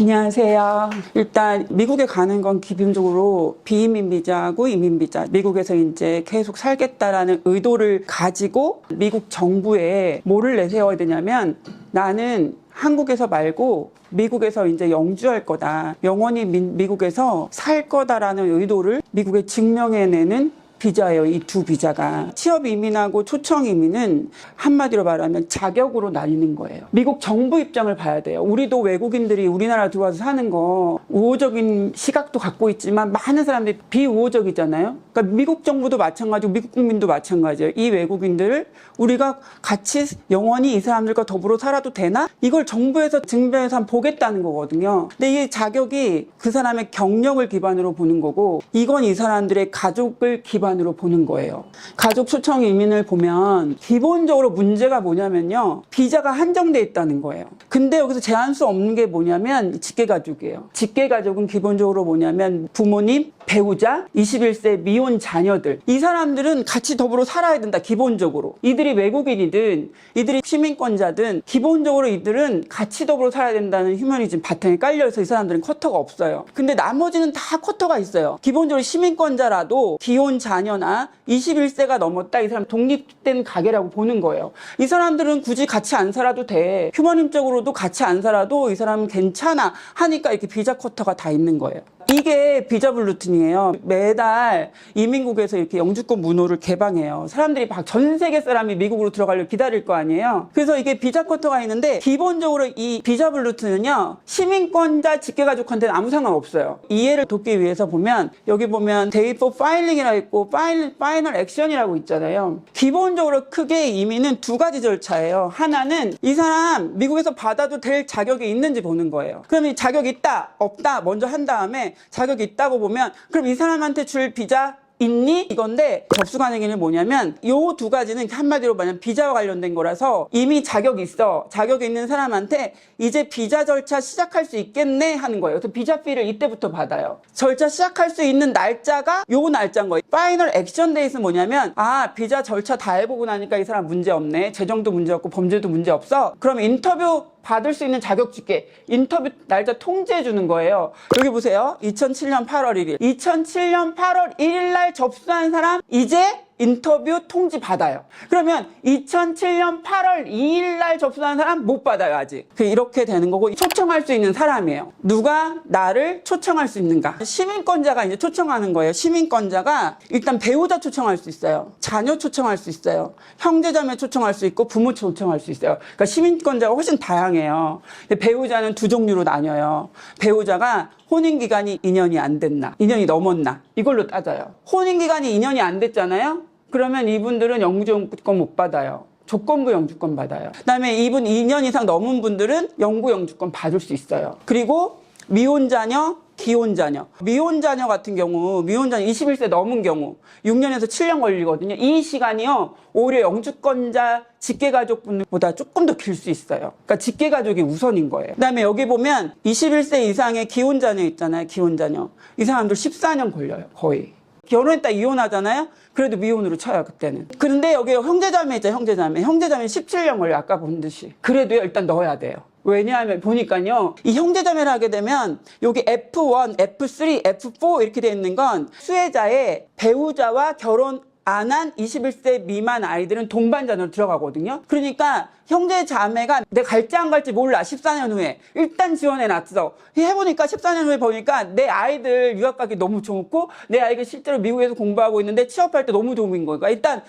안녕하세요. 일단 미국에 가는 건 기본적으로 비이민 비자고 이민 비자. 미국에서 이제 계속 살겠다라는 의도를 가지고 미국 정부에 뭐를 내세워야 되냐면 나는 한국에서 말고 미국에서 이제 영주할 거다. 영원히 미국에서 살 거다라는 의도를 미국에 증명해내는 비자예요. 이 두 비자가. 취업 이민하고 초청 이민은 한마디로 말하면 자격으로 나뉘는 거예요. 미국 정부 입장을 봐야 돼요. 우리도 외국인들이 우리나라 들어와서 사는 거 우호적인 시각도 갖고 있지만 많은 사람들이 비우호적이잖아요. 그러니까 미국 정부도 마찬가지고 미국 국민도 마찬가지예요. 이 외국인들을 우리가 같이 영원히 이 사람들과 더불어 살아도 되나? 이걸 정부에서 증명해서 한번 보겠다는 거거든요. 근데 이 자격이 그 사람의 경력을 기반으로 보는 거고 이건 이 사람들의 가족을 기반으로 보는 거예요. 가족 초청 이민을 보면 기본적으로 문제가 뭐냐면요. 비자가 한정돼 있다는 거예요. 근데 여기서 제한 수 없는 게 뭐냐면 직계가족이에요. 직계가족은 기본적으로 뭐냐면 부모님, 배우자, 21세 미혼 자녀들. 이 사람들은 같이 더불어 살아야 된다. 기본적으로. 이들이 외국인이든 이들이 시민권자든 기본적으로 이들은 같이 더불어 살아야 된다는 휴머니즘 바탕에 깔려서 이 사람들은 쿼터가 없어요. 근데 나머지는 다 쿼터가 있어요. 기본적으로 시민권자라도 기혼 자녀나 21세가 넘었다. 이 사람 독립된 가계라고 보는 거예요. 이 사람들은 굳이 같이 안 살아도 돼. 휴머님적으로도 같이 안 살아도 이 사람은 괜찮아 하니까 이렇게 비자 쿼터가 다 있는 거예요. 이게 비자 블루튼이에요. 매달 이민국에서 이렇게 영주권 문호를 개방해요. 사람들이 막 전 세계 사람이 미국으로 들어가려고 기다릴 거 아니에요. 그래서 이게 비자 쿼터가 있는데 기본적으로 이 비자 블루튼은요. 시민권자 직계가족한테는 아무 상관없어요. 이해를 돕기 위해서 보면 여기 보면 Date for Filing이라고 있고 Final Action이라고 있잖아요. 기본적으로 크게 이민은 두 가지 절차예요. 하나는 이 사람 미국에서 받아도 될 자격이 있는지 보는 거예요. 그럼 이 자격이 있다, 없다 먼저 한 다음에 자격이 있다고 보면 그럼 이 사람한테 줄 비자 있니? 이건데 접수 가능인은 뭐냐면 요 두 가지는 한마디로 말하면 비자와 관련된 거라서 이미 자격이 있어. 자격이 있는 사람한테 이제 비자 절차 시작할 수 있겠네 하는 거예요. 그래서 비자 피를 이때부터 받아요. 절차 시작할 수 있는 날짜가 요 날짜인 거예요. 파이널 액션 데이트는 뭐냐면 비자 절차 다 해보고 나니까 이 사람 문제 없네. 재정도 문제 없고 범죄도 문제 없어. 그럼 인터뷰 받을 수 있는 자격 집계 인터뷰 날짜 통지해 주는 거예요. 여기 보세요. 2007년 8월 1일 2007년 8월 1일 날 접수한 사람 이제 인터뷰 통지 받아요. 그러면 2007년 8월 2일 날 접수한 사람 못 받아요. 아직. 이렇게 되는 거고 초청할 수 있는 사람이에요. 누가 나를 초청할 수 있는가. 시민권자가 이제 초청하는 거예요. 시민권자가 일단 배우자 초청할 수 있어요. 자녀 초청할 수 있어요. 형제자매 초청할 수 있고 부모 초청할 수 있어요. 그러니까 시민권자가 훨씬 다양해요. 배우자는 두 종류로 나뉘어요. 배우자가 혼인기간이 2년이 안 됐나 2년이 넘었나 이걸로 따져요. 혼인기간이 2년이 안 됐잖아요. 그러면 이분들은 영주권 못 받아요. 조건부 영주권 받아요. 그다음에 이분 2년 이상 넘은 분들은 영구 영주권 받을 수 있어요. 그리고 미혼자녀, 기혼자녀. 미혼자녀 같은 경우 미혼자녀 21세 넘은 경우 6년에서 7년 걸리거든요. 이 시간이요. 오히려 영주권자 직계가족분들보다 조금 더 길 수 있어요. 그러니까 직계가족이 우선인 거예요. 그다음에 여기 보면 21세 이상의 기혼자녀 있잖아요. 기혼자녀. 이 사람들 14년 걸려요. 거의. 결혼했다 이혼하잖아요. 그래도 미혼으로 쳐요. 그때는. 그런데 여기 형제자매 있죠. 형제자매 17년 걸려요. 아까 본 듯이. 그래도 일단 넣어야 돼요. 왜냐하면 보니까요. 이 형제자매를 하게 되면 여기 F1, F3, F4 이렇게 돼 있는 건 수혜자의 배우자와 결혼 안 한 21세 미만 아이들은 동반자녀로 들어가거든요. 그러니까 형제 자매가 내가 갈지 안 갈지 몰라. 14년 후에 일단 지원해놨어. 해보니까 14년 후에 보니까 내 아이들 유학 가기 너무 좋고 내 아이가 실제로 미국에서 공부하고 있는데 취업할 때 너무 도움인 거니까 일단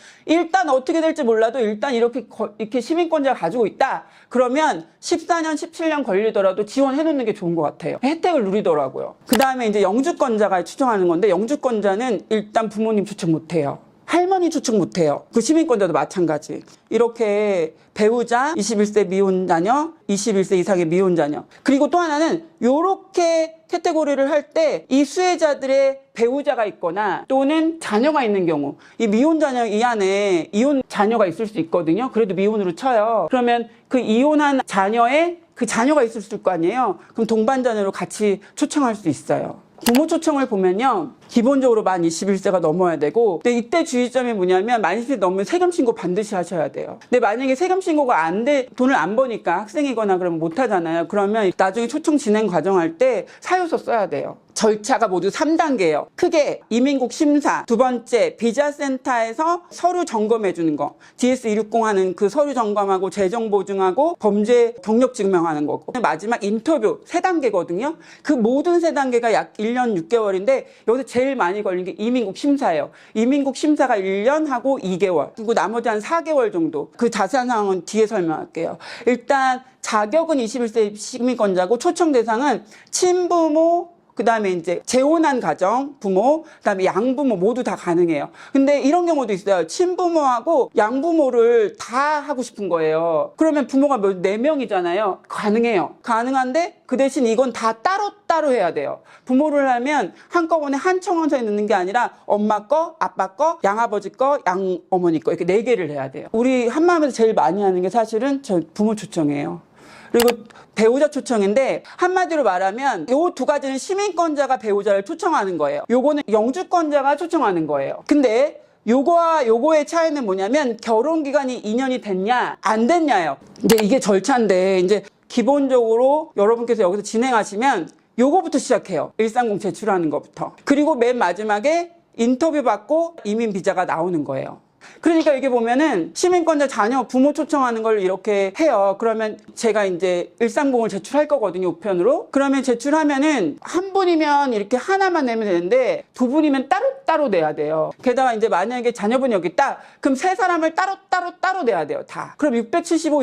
어떻게 될지 몰라도 일단 이렇게 시민권자가 가지고 있다. 그러면 14년 17년 걸리더라도 지원해놓는 게 좋은 것 같아요. 혜택을 누리더라고요. 그 다음에 이제 영주권자가 추천하는 건데 영주권자는 일단 부모님 추천 못해요. 할머니 추측 못해요. 그 시민권자도 마찬가지. 이렇게 배우자, 21세 미혼자녀, 21세 이상의 미혼자녀. 그리고 또 하나는 요렇게 카테고리를 할 때 이 수혜자들의 배우자가 있거나 또는 자녀가 있는 경우 이 미혼자녀 이 안에 이혼 자녀가 있을 수 있거든요. 그래도 미혼으로 쳐요. 그러면 그 이혼한 자녀의 그 자녀가 있을 거 아니에요. 그럼 동반자녀로 같이 초청할 수 있어요. 부모 초청을 보면요. 기본적으로 만 21세가 넘어야 되고, 근데 이때 주의점이 뭐냐면 만 20세 넘으면 세금 신고 반드시 하셔야 돼요. 근데 만약에 세금 신고가 안 돼, 돈을 안 버니까 학생이거나 그러면 못 하잖아요. 그러면 나중에 초청 진행 과정할 때 사유서 써야 돼요. 절차가 모두 3단계예요. 크게 이민국 심사, 두 번째 비자센터에서 서류 점검해 주는 거, DS260 하는 그 서류 점검하고 재정 보증하고 범죄 경력 증명하는 거고, 마지막 인터뷰 3단계거든요. 그 모든 3단계가 약 1년 6개월인데 여기서 제일 많이 걸린 게 이민국 심사예요. 이민국 심사가 1년 하고 2개월, 그리고 나머지 한 4개월 정도. 그 자세한 상황은 뒤에 설명할게요. 일단 자격은 21세 시민권자고 초청 대상은 친부모, 그 다음에 이제 재혼한 가정, 부모, 그 다음에 양부모 모두 다 가능해요. 근데 이런 경우도 있어요. 친부모하고 양부모를 다 하고 싶은 거예요. 그러면 부모가 4명이잖아요. 가능해요. 가능한데 그 대신 이건 다 따로따로 해야 돼요. 부모를 하면 한꺼번에 한 청원서에 넣는 게 아니라 엄마 거, 아빠 거, 양아버지 거, 양어머니 거 이렇게 4개를 해야 돼요. 우리 한마음에서 제일 많이 하는 게 사실은 저 부모 초청이에요. 그리고 배우자 초청인데 한마디로 말하면 요 2가지는 시민권자가 배우자를 초청하는 거예요. 요거는 영주권자가 초청하는 거예요. 근데 요거와 요거의 차이는 뭐냐면 결혼 기간이 2년이 됐냐 안 됐냐예요. 이제 이게 절차인데 이제 기본적으로 여러분께서 여기서 진행하시면 요거부터 시작해요. 130 제출하는 것부터. 그리고 맨 마지막에 인터뷰 받고 이민 비자가 나오는 거예요. 그러니까 이게 보면은 시민권자 자녀 부모 초청하는 걸 이렇게 해요. 그러면 제가 이제 130을 제출할 거거든요, 우편으로. 그러면 제출하면은 한 분이면 이렇게 하나만 내면 되는데 2분이면 따로따로 내야 돼요. 게다가 이제 만약에 자녀분이 여기 있다, 그럼 3사람을 따로 내야 돼요, 다. 그럼 675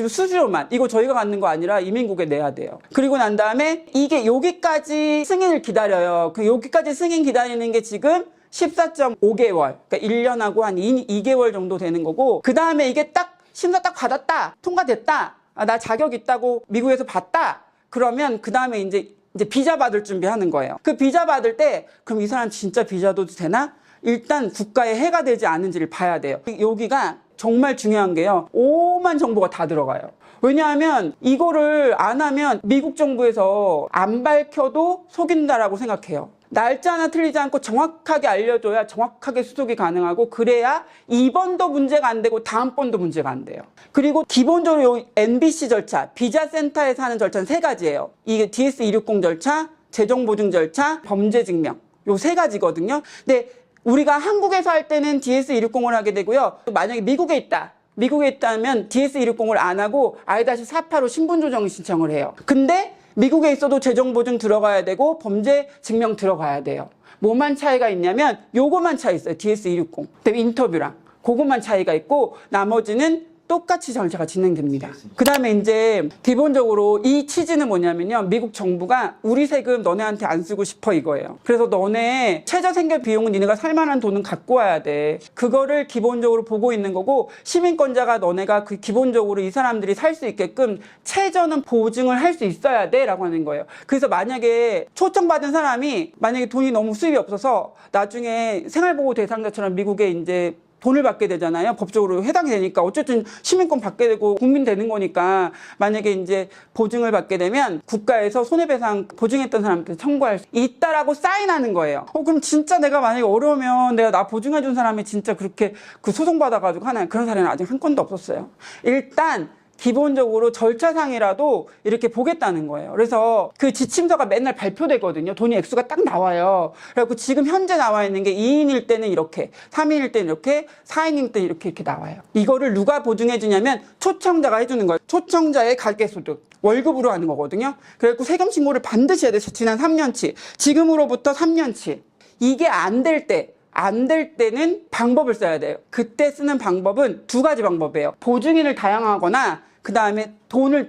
수수료만, 이거 저희가 갖는 거 아니라 이민국에 내야 돼요. 그리고 난 다음에 이게 여기까지 승인을 기다려요. 그 여기까지 승인 기다리는 게 지금 14.5개월, 그러니까 1년하고 한 2개월 정도 되는 거고, 그 다음에 이게 딱 심사 딱 받았다, 통과됐다, 나 자격 있다고 미국에서 봤다, 그러면 그 다음에 이제 비자 받을 준비하는 거예요. 그 비자 받을 때 그럼 이 사람 진짜 비자도 되나? 일단 국가에 해가 되지 않은지를 봐야 돼요. 여기가 정말 중요한 게요, 오만 정보가 다 들어가요. 왜냐하면 이거를 안 하면 미국 정부에서 안 밝혀도 속인다라고 생각해요. 날짜 하나 틀리지 않고 정확하게 알려줘야 정확하게 수속이 가능하고, 그래야 이번도 문제가 안 되고 다음번도 문제가 안 돼요. 그리고 기본적으로 NBC 절차, 비자센터에서 하는 절차는 3가지예요. 이게 DS260 절차, 재정보증 절차, 범죄증명, 요 3가지거든요. 근데 우리가 한국에서 할 때는 DS260을 하게 되고요. 만약에 미국에 있다면 DS260을 안 하고 I-485 신분조정 신청을 해요. 근데 미국에 있어도 재정보증 들어가야 되고 범죄 증명 들어가야 돼요. 뭐만 차이가 있냐면 요거만 차이 있어요. DS260. 그다음에 인터뷰랑 그것만 차이가 있고 나머지는 똑같이 절차가 진행됩니다. 그 다음에 이제 기본적으로 이 취지는 뭐냐면요, 미국 정부가 우리 세금 너네한테 안 쓰고 싶어 이거예요. 그래서 너네 최저 생계 비용은 니네가 살만한 돈은 갖고 와야 돼. 그거를 기본적으로 보고 있는 거고, 시민권자가 너네가 그 기본적으로 이 사람들이 살 수 있게끔 최저는 보증을 할 수 있어야 돼 라고 하는 거예요. 그래서 만약에 초청받은 사람이 만약에 돈이 너무 수입이 없어서 나중에 생활보호 대상자처럼 미국에 이제 돈을 받게 되잖아요. 법적으로 해당이 되니까. 어쨌든 시민권 받게 되고 국민 되는 거니까, 만약에 이제 보증을 받게 되면 국가에서 손해배상 보증했던 사람한테 청구할 수 있다라고 사인하는 거예요. 그럼 진짜 내가 만약에 어려우면 내가 나 보증해준 사람이 진짜 그렇게 그 소송받아가지고 하나요? 그런 사례는 아직 한 건도 없었어요. 일단 기본적으로 절차상이라도 이렇게 보겠다는 거예요. 그래서 그 지침서가 맨날 발표되거든요. 돈이 액수가 딱 나와요. 그래갖고 지금 현재 나와 있는 게 2인일 때는 이렇게, 3인일 때는 이렇게, 4인일 때는 이렇게 나와요. 이거를 누가 보증해 주냐면 초청자가 해주는 거예요. 초청자의 가계소득, 월급으로 하는 거거든요. 그래갖고 세금 신고를 반드시 해야 돼요. 지난 3년치. 지금으로부터 3년치. 이게 안 될 때는 방법을 써야 돼요. 그때 쓰는 방법은 2가지 방법이에요. 보증인을 다양하거나, 그 다음에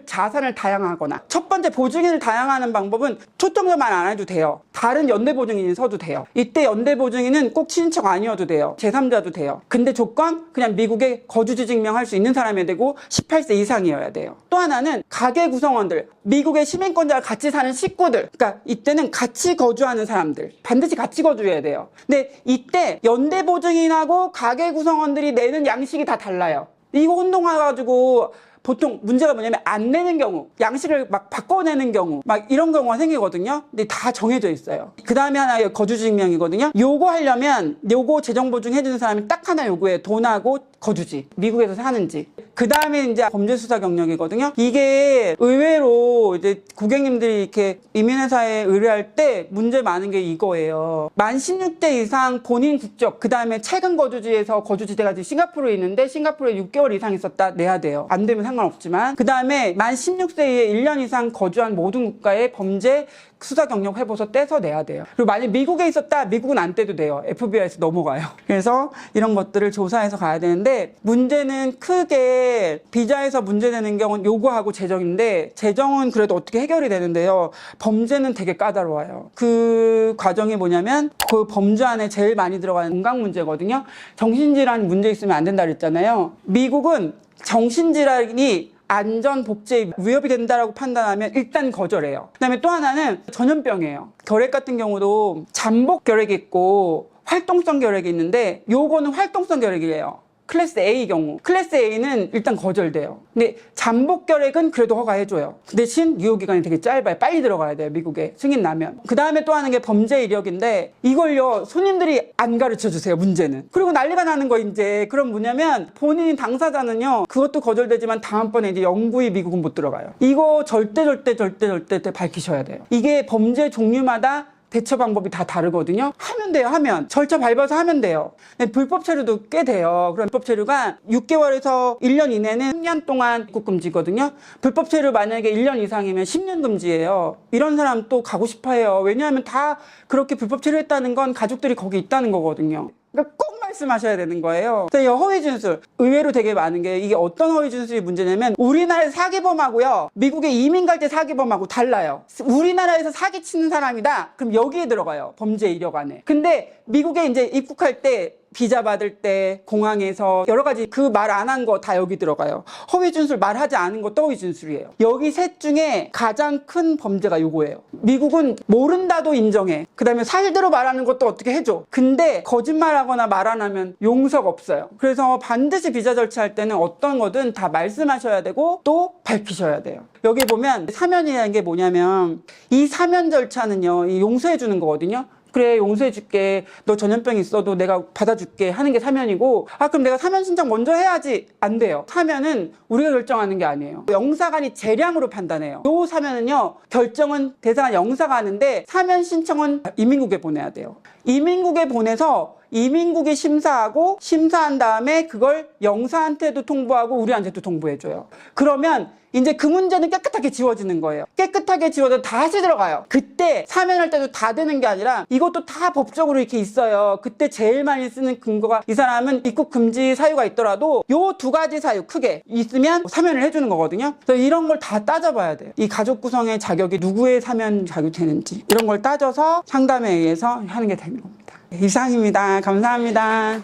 자산을 다양하거나. 첫 번째 보증인을 다양하는 방법은 초청자만 안 해도 돼요. 다른 연대보증인이 서도 돼요. 이때 연대보증인은 꼭 친인척 아니어도 돼요. 제3자도 돼요. 근데 조건 그냥 미국에 거주지 증명할 수 있는 사람이 되고 18세 이상이어야 돼요. 또 하나는 가계 구성원들, 미국의 시민권자가 같이 사는 식구들, 그러니까 이때는 같이 거주하는 사람들, 반드시 같이 거주해야 돼요. 근데 이때 연대보증인하고 가계 구성원들이 내는 양식이 다 달라요. 이거 혼동해가지고 보통 문제가 뭐냐면 안 내는 경우, 양식을 막 바꿔내는 경우, 막 이런 경우가 생기거든요. 근데 다 정해져 있어요. 그 다음에 하나 거주증명이거든요. 요거 하려면 요거 재정보증 해주는 사람이 딱 하나 요구해요. 돈하고 거주지, 미국에서 사는지. 그 다음에 이제 범죄 수사 경력이거든요. 이게 의외로 이제 고객님들이 이렇게 이민회사에 의뢰할 때 문제 많은 게 이거예요. 만 16대 이상 본인 국적, 그 다음에 최근 거주지에서 거주지대가 지금 싱가포르에 있는데 싱가포르에 6개월 이상 있었다 내야 돼요. 안 되면 상관없지만. 그 다음에 만 16세 이에 1년 이상 거주한 모든 국가의 범죄 수사 경력 해보서 떼서 내야 돼요. 그리고 만약 미국에 있었다, 미국은 안 떼도 돼요. FBI에서 넘어가요. 그래서 이런 것들을 조사해서 가야 되는데, 문제는 크게 비자에서 문제되는 경우는 요거하고 재정인데, 재정은 그래도 어떻게 해결이 되는데요. 범죄는 되게 까다로워요. 그 과정이 뭐냐면 그 범죄 안에 제일 많이 들어가는 건강 문제거든요. 정신질환 문제 있으면 안 된다 그랬잖아요. 미국은 정신질환이 안전 복제에 위협이 된다라고 판단하면 일단 거절해요. 그다음에 또 하나는 전염병이에요. 결핵 같은 경우도 잠복 결핵이 있고 활동성 결핵이 있는데 요거는 활동성 결핵이에요. 클래스 A 경우. 클래스 A는 일단 거절돼요. 근데 잠복 결핵은 그래도 허가해줘요. 그 대신 유효기간이 되게 짧아요. 빨리 들어가야 돼요. 미국에 승인 나면. 그 다음에 또 하는 게 범죄 이력인데 이걸요 손님들이 안 가르쳐주세요. 문제는. 그리고 난리가 나는 거 이제 그럼 뭐냐면 본인 당사자는요 그것도 거절되지만 다음번에 이제 영구히 미국은 못 들어가요. 이거 절대 밝히셔야 돼요. 이게 범죄 종류마다 대처 방법이 다 다르거든요. 하면 돼요. 하면 절차 밟아서 하면 돼요. 불법 체류도 꽤 돼요. 그럼 불법 체류가 6개월에서 1년 이내는 10년 동안 입국 금지거든요. 불법 체류 만약에 1년 이상이면 10년 금지예요. 이런 사람 또 가고 싶어해요. 왜냐하면 다 그렇게 불법 체류했다는 건 가족들이 거기 있다는 거거든요. 그러니까 꼭 말씀하셔야 되는 거예요. 그래서 이 허위 진술 의외로 되게 많은 게 이게 어떤 허위 진술이 문제냐면 우리나라의 사기범하고요 미국에 이민 갈 때 사기범하고 달라요. 우리나라에서 사기치는 사람이다 그럼 여기에 들어가요. 범죄 이력 안에. 근데 미국에 이제 입국할 때 비자 받을 때 공항에서 여러 가지 그 말 안 한 거 다 여기 들어가요. 허위 진술 말하지 않은 것도 허위 진술이에요. 여기 셋 중에 가장 큰 범죄가 요거예요. 미국은 모른다도 인정해. 그 다음에 살대로 말하는 것도 어떻게 해줘. 근데 거짓말하거나 말 안 하면 용서가 없어요. 그래서 반드시 비자 절차할 때는 어떤 거든 다 말씀하셔야 되고 또 밝히셔야 돼요. 여기 보면 사면이라는 게 뭐냐면 이 사면 절차는요 이 용서해 주는 거거든요. 그래 용서해줄게 너 전염병 있어도 내가 받아줄게 하는 게 사면이고 아 그럼 내가 사면 신청 먼저 해야지 안 돼요. 사면은 우리가 결정하는 게 아니에요. 영사관이 재량으로 판단해요. 요 사면은요 결정은 대상한 영사가 하는데 사면 신청은 이민국에 보내야 돼요. 이민국에 보내서 이민국이 심사하고 심사한 다음에 그걸 영사한테도 통보하고 우리한테도 통보해줘요. 그러면 이제 그 문제는 깨끗하게 지워지는 거예요. 깨끗하게 지워져 다시 들어가요. 그때 사면할 때도 다 되는 게 아니라 이것도 다 법적으로 이렇게 있어요. 그때 제일 많이 쓰는 근거가 이 사람은 입국 금지 사유가 있더라도 요 두 가지 사유 크게 있으면 사면을 해주는 거거든요. 그래서 이런 걸 다 따져봐야 돼요. 이 가족 구성의 자격이 누구의 사면 자격이 되는지 이런 걸 따져서 상담에 의해서 하는 게 되는 겁니다. 이상입니다. 감사합니다.